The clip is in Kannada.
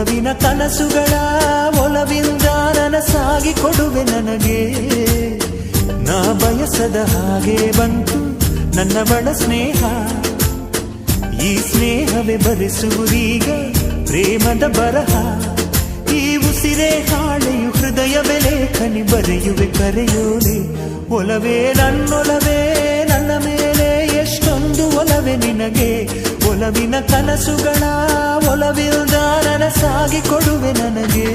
ಒಲವಿನ ಕನಸುಗಳ ಒಲವಿಂದ ನನಸಾಗಿ ಕೊಡುವೆ ನನಗೆ. ನಾ ಬಯಸದ ಹಾಗೆ ಬಂತು ನನ್ನ ಬಡ ಸ್ನೇಹ, ಈ ಸ್ನೇಹವೇ ಬರೆಸುವುದೀಗ ಪ್ರೇಮದ ಬರಹ. ಈ ಉಸಿರೇ ಹಾಳೆಯು ಹೃದಯವೇ ಲೇಖನಿ ಬರೆಯುವೆ ಕರೆಯೋಲೆ. ಒಲವೇ ನನ್ನೊಲವೇ ನನ್ನ ಮೇಲೆ ಎಷ್ಟೊಂದು ಒಲವೇ ನಿನಗೆ. ಒಲವಿನ ಕನಸುಗಳ ಒಲವಿಲ್ದ ನನಸಾಗಿ ಕೊಡುವೆ ನನಗೆ.